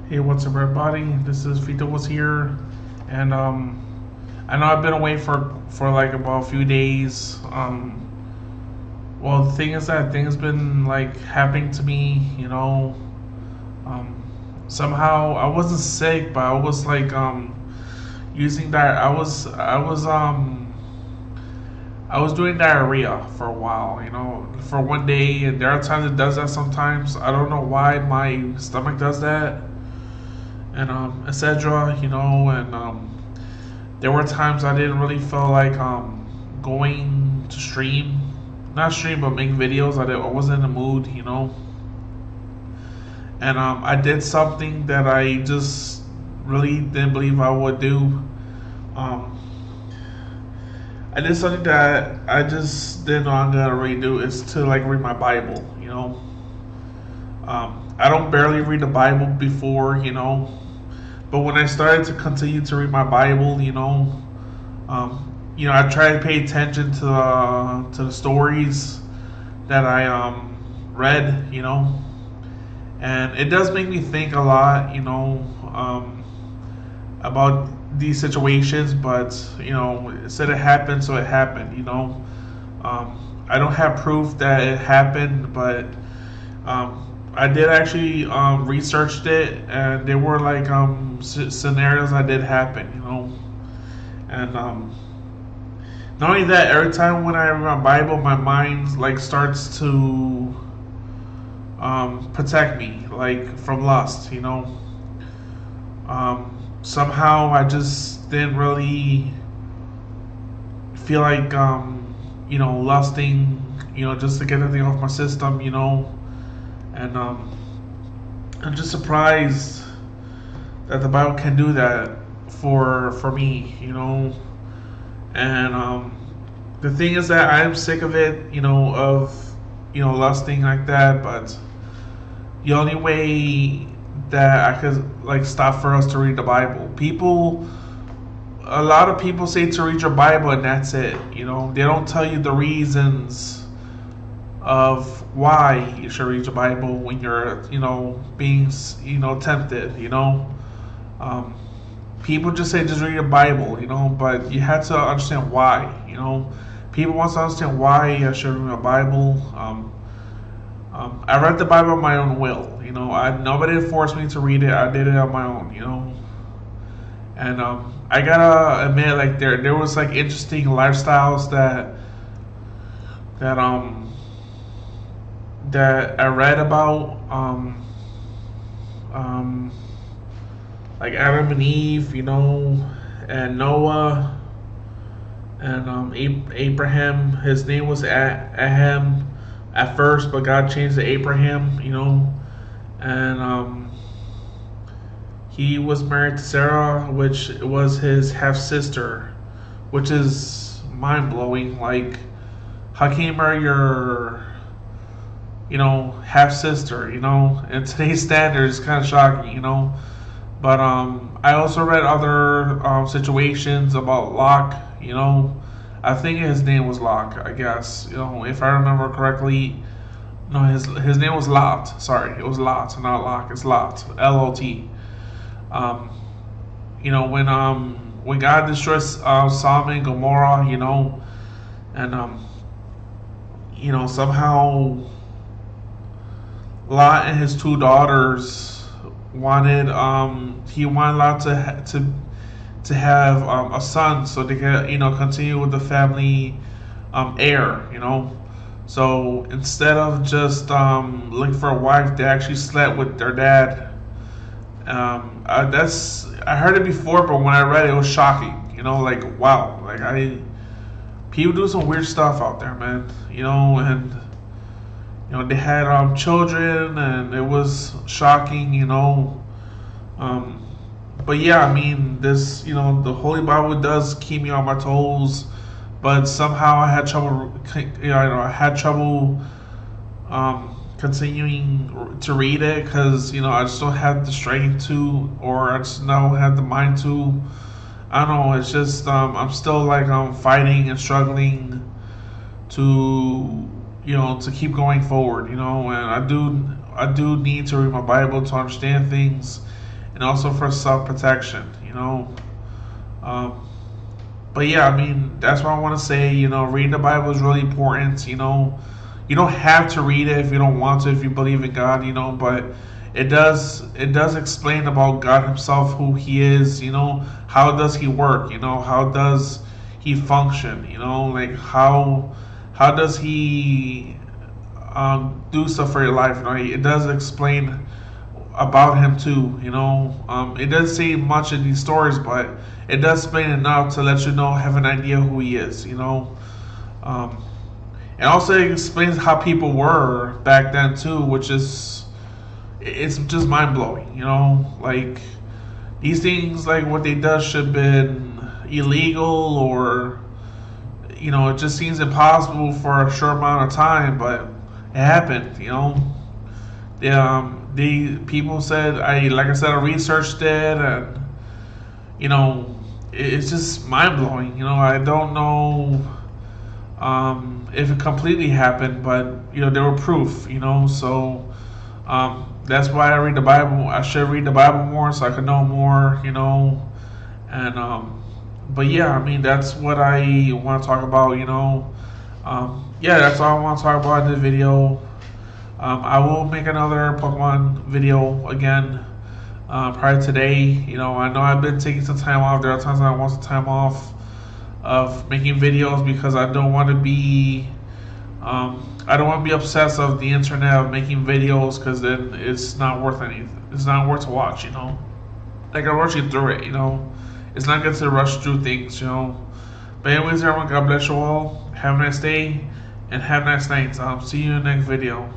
Hey, what's up, everybody? This is Vito was here, and I know I've been away for like about a few days. Well, the thing is that things been like happening to me. Um, somehow I wasn't sick, but I was like using that. I was doing diarrhea for a while. For one day, and there are times it does that sometimes. I don't know why my stomach does that and etc. And there were times I didn't really feel like going to stream, not stream, but make videos. I wasn't in the mood, and I did something that I just really didn't believe I would do. Um, I did something that I just didn't know I'm gonna really do is to like read my Bible. I don't barely read the Bible before, but when I started to continue to read my Bible, I try to pay attention to the stories that I read, and it does make me think a lot, about these situations. But it said it happened, so it happened. I don't have proof that it happened, but I did actually researched it, and there were like scenarios that did happen, and not only that, every time when I read my Bible, my mind like starts to protect me like from lust, somehow I just didn't really feel like lusting, just to get everything off my system, and I'm just surprised that the Bible can do that for me, and the thing is that I am sick of it, of lusting like that. But the only way that I could like stop for us to read the Bible. A lot of people say to read your Bible and that's it. They don't tell you the reasons of why you should read your Bible when you're, being, tempted. Um, People just say just read your Bible, but you have to understand why. People want to understand why I should read my Bible. I read the Bible on my own will. Nobody forced me to read it. I did it on my own. And I gotta admit, like there was like interesting lifestyles that that I read about. Um, like Adam and Eve, and Noah, and Abraham. His name was Ahem at first, but God changed it to Abraham. And he was married to Sarah, which was his half sister, which is mind blowing. Like, how can you marry your half sister? In today's standards, kind of shocking. But I also read other situations about Locke. I think his name was Locke. I guess if I remember correctly. No, his name was Lot. Sorry, it was Lot, not Locke. It's Lot. Lot. Um, when God destroys Sodom and Gomorrah, and somehow Lot and his two daughters wanted he wanted Lot to have a son so they could continue with the family heir. So instead of just looking for a wife, they actually slept with their dad. I heard it before, but when I read it, it was shocking. Like wow, like people do some weird stuff out there, man. And they had children, and it was shocking. But yeah, I mean, this the Holy Bible does keep me on my toes, but somehow I had trouble. I had trouble continuing to read it because I just don't have the strength to, or I just don't have the mind to. I don't know. It's just I'm still like fighting and struggling to to keep going forward. And I do need to read my Bible to understand things and also for self-protection, um, but yeah, I mean, that's what I want to say. Reading the Bible is really important. You don't have to read it if you don't want to, if you believe in God. But it does explain about God Himself, who He is. How does He work? How does He function? Like how does He do stuff for your life? It does explain about him too. It doesn't say much in these stories, but it does explain enough to let you know, have an idea who he is. Um, and also it explains how people were back then too, which is it's just mind blowing. Like these things, like what they did should have been illegal, or it just seems impossible for a short amount of time, but it happened. The people said, like I said, I researched it, and it's just mind blowing. I don't know if it completely happened, but there were proof. So that's why I read the Bible. I should read the Bible more so I can know more. And but yeah, I mean, that's what I want to talk about. Yeah, that's all I want to talk about in this video. I will make another Pokemon video again probably today. I know I've been taking some time off. There are times I want some time off of making videos because I don't want to be obsessed of the internet of making videos, because then it's not worth anything. It's not worth to watch. Like I'm rushing through it. It's not good to rush through things. But anyways, everyone, God bless you all. Have a nice day and have a nice night. See you in the next video.